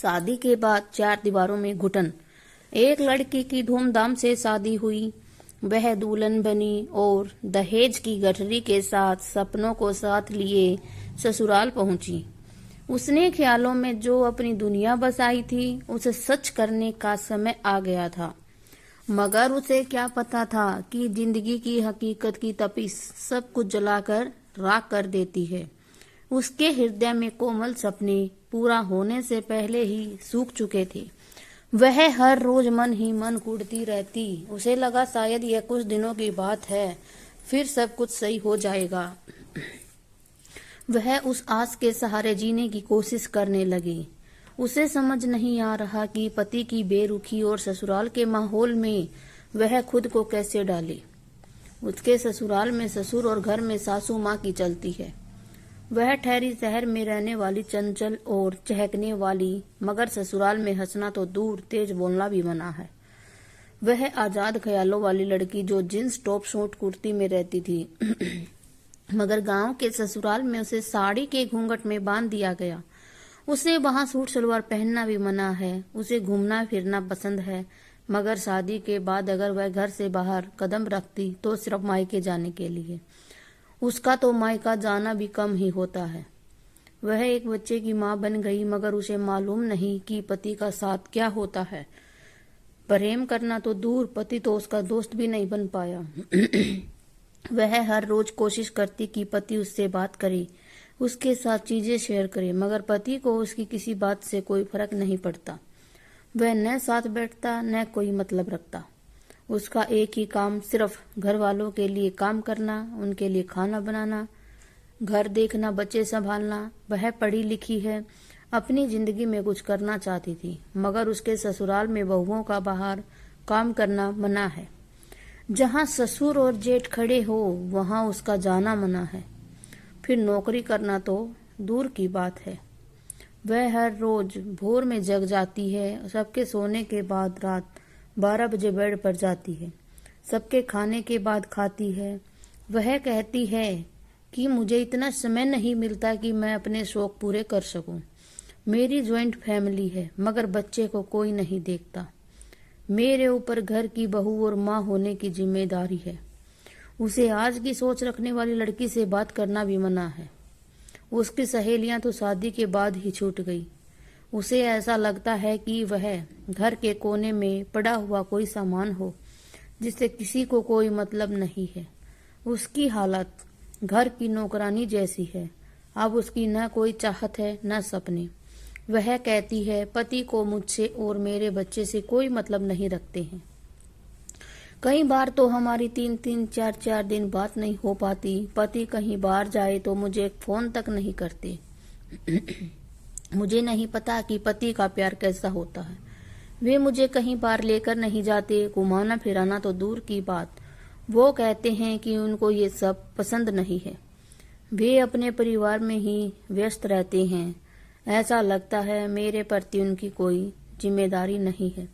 शादी के बाद 4 दीवारों में घुटन। एक लड़की की धूमधाम से शादी हुई। वह दुल्हन बनी और दहेज की गठरी के साथ सपनों को साथ लिए ससुराल पहुंची। उसने ख्यालों में जो अपनी दुनिया बसाई थी उसे सच करने का समय आ गया था, मगर उसे क्या पता था कि जिंदगी की हकीकत की तपिश सब कुछ जलाकर राख कर देती है। उसके हृदय में कोमल सपने पूरा होने से पहले ही सूख चुके थे। वह हर रोज मन ही मन कूटती रहती। उसे लगा शायद यह कुछ दिनों की बात है, फिर सब कुछ सही हो जाएगा। वह उस आस के सहारे जीने की कोशिश करने लगी। उसे समझ नहीं आ रहा कि पति की बेरुखी और ससुराल के माहौल में वह खुद को कैसे डाले। उसके ससुराल में ससुर और घर में सासू माँ की चलती है। वह ठहरी शहर में रहने वाली चंचल और चहकने वाली, मगर ससुराल में हंसना तो दूर, तेज बोलना भी मना है। वह आजाद ख्यालों वाली लड़की जो जींस टॉप शॉर्ट कुर्ती में रहती थी मगर गांव के ससुराल में उसे साड़ी के घूंघट में बांध दिया गया। उसे वहां सूट सलवार पहनना भी मना है। उसे घूमना फिरना पसंद है, मगर शादी के बाद अगर वह घर से बाहर कदम रखती तो सिर्फ मायके जाने के लिए। उसका तो मायका जाना भी कम ही होता है। वह एक बच्चे की माँ बन गई, मगर उसे मालूम नहीं कि पति का साथ क्या होता है। प्रेम करना तो दूर, पति तो उसका दोस्त भी नहीं बन पाया। वह हर रोज कोशिश करती कि पति उससे बात करे, उसके साथ चीजें शेयर करे, मगर पति को उसकी किसी बात से कोई फर्क नहीं पड़ता। वह न साथ बैठता न कोई मतलब रखता। उसका एक ही काम सिर्फ घर वालों के लिए काम करना, उनके लिए खाना बनाना, घर देखना, बच्चे संभालना। वह पढ़ी लिखी है, अपनी जिंदगी में कुछ करना चाहती थी, मगर उसके ससुराल में बहुओं का बाहर काम करना मना है। जहाँ ससुर और जेठ खड़े हो वहाँ उसका जाना मना है। फिर नौकरी करना तो दूर की बात है। वह हर रोज भोर में जग जाती है, सबके सोने के बाद रात 12 बजे बेड पर जाती है, सबके खाने के बाद खाती है। वह कहती है कि मुझे इतना समय नहीं मिलता कि मैं अपने शौक पूरे कर सकूं। मेरी ज्वाइंट फैमिली है, मगर बच्चे को कोई नहीं देखता। मेरे ऊपर घर की बहू और माँ होने की जिम्मेदारी है। उसे आज की सोच रखने वाली लड़की से बात करना भी मना है। उसकी सहेलियां तो शादी के बाद ही छूट गई। उसे ऐसा लगता है कि वह घर के कोने में पड़ा हुआ कोई सामान हो जिससे किसी को कोई मतलब नहीं है। उसकी हालत घर की नौकरानी जैसी है। अब उसकी न कोई चाहत है न सपने। वह कहती है पति को मुझसे और मेरे बच्चे से कोई मतलब नहीं रखते हैं। कई बार तो हमारी 3-3, 4-4 दिन बात नहीं हो पाती। पति कहीं बाहर जाए तो मुझे एक फोन तक नहीं करते। मुझे नहीं पता कि पति का प्यार कैसा होता है। वे मुझे कहीं बाहर लेकर नहीं जाते, घुमाना फिराना तो दूर की बात। वो कहते हैं कि उनको ये सब पसंद नहीं है। वे अपने परिवार में ही व्यस्त रहते हैं। ऐसा लगता है मेरे प्रति उनकी कोई जिम्मेदारी नहीं है।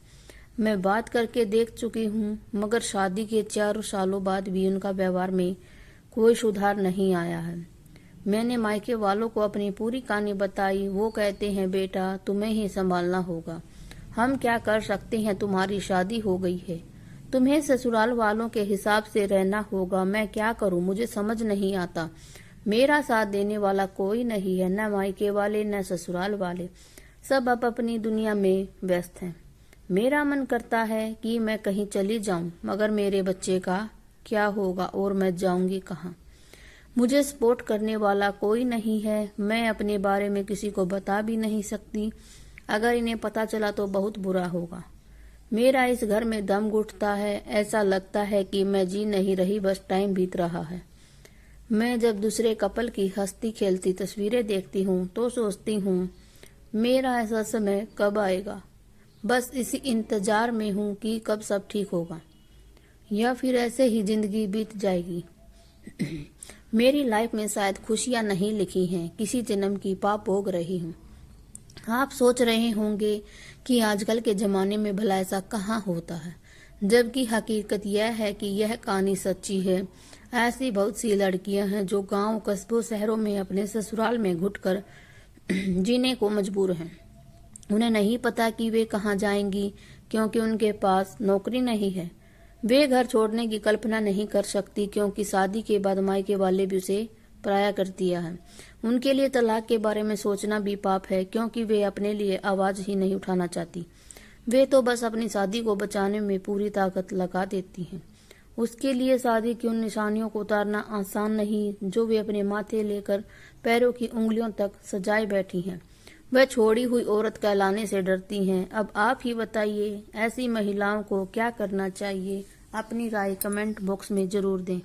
मैं बात करके देख चुकी हूँ, मगर शादी के 4 सालों बाद भी उनका व्यवहार में कोई सुधार नहीं आया है। मैंने मायके वालों को अपनी पूरी कहानी बताई। वो कहते हैं बेटा तुम्हें ही संभालना होगा, हम क्या कर सकते हैं, तुम्हारी शादी हो गई है, तुम्हें ससुराल वालों के हिसाब से रहना होगा। मैं क्या करूं, मुझे समझ नहीं आता। मेरा साथ देने वाला कोई नहीं है, न मायके वाले न ससुराल वाले, सब अब अपनी दुनिया में व्यस्त हैं। मेरा मन करता है कि मैं कहीं चली जाऊं, मगर मेरे बच्चे का क्या होगा और मैं जाऊंगी कहाँ। मुझे सपोर्ट करने वाला कोई नहीं है। मैं अपने बारे में किसी को बता भी नहीं सकती। अगर इन्हें पता चला तो बहुत बुरा होगा। मेरा इस घर में दम घुटता है। ऐसा लगता है कि मैं जी नहीं रही, बस टाइम बीत रहा है। मैं जब दूसरे कपल की हंसती खेलती तस्वीरें देखती हूँ तो सोचती हूँ मेरा ऐसा समय कब आएगा। बस इसी इंतजार में हूँ कि कब सब ठीक होगा, या फिर ऐसे ही जिंदगी बीत जाएगी। मेरी लाइफ में शायद खुशियाँ नहीं लिखी हैं, किसी जन्म की पाप भोग रही हूँ। आप सोच रहे होंगे कि आजकल के जमाने में भला ऐसा कहाँ होता है, जबकि हकीकत यह है कि यह कहानी सच्ची है। ऐसी बहुत सी लड़कियां हैं जो गांव, कस्बों, शहरों में अपने ससुराल में घुटकर जीने को मजबूर हैं। उन्हें नहीं पता कि वे कहाँ जाएंगी, क्योंकि उनके पास नौकरी नहीं है। वे घर छोड़ने की कल्पना नहीं कर सकती, क्योंकि शादी के बाद मायके वाले भी उसे पराया कर दिया है। उनके लिए तलाक के बारे में सोचना भी पाप है, क्योंकि वे अपने लिए आवाज ही नहीं उठाना चाहती। वे तो बस अपनी शादी को बचाने में पूरी ताकत लगा देती हैं। उसके लिए शादी की उन निशानियों को उतारना आसान नहीं जो वे अपने माथे लेकर पैरों की उंगलियों तक सजाए बैठी हैं। वह छोड़ी हुई औरत कहलाने से डरती हैं। अब आप ही बताइए, ऐसी महिलाओं को क्या करना चाहिए? अपनी राय कमेंट बॉक्स में जरूर दें।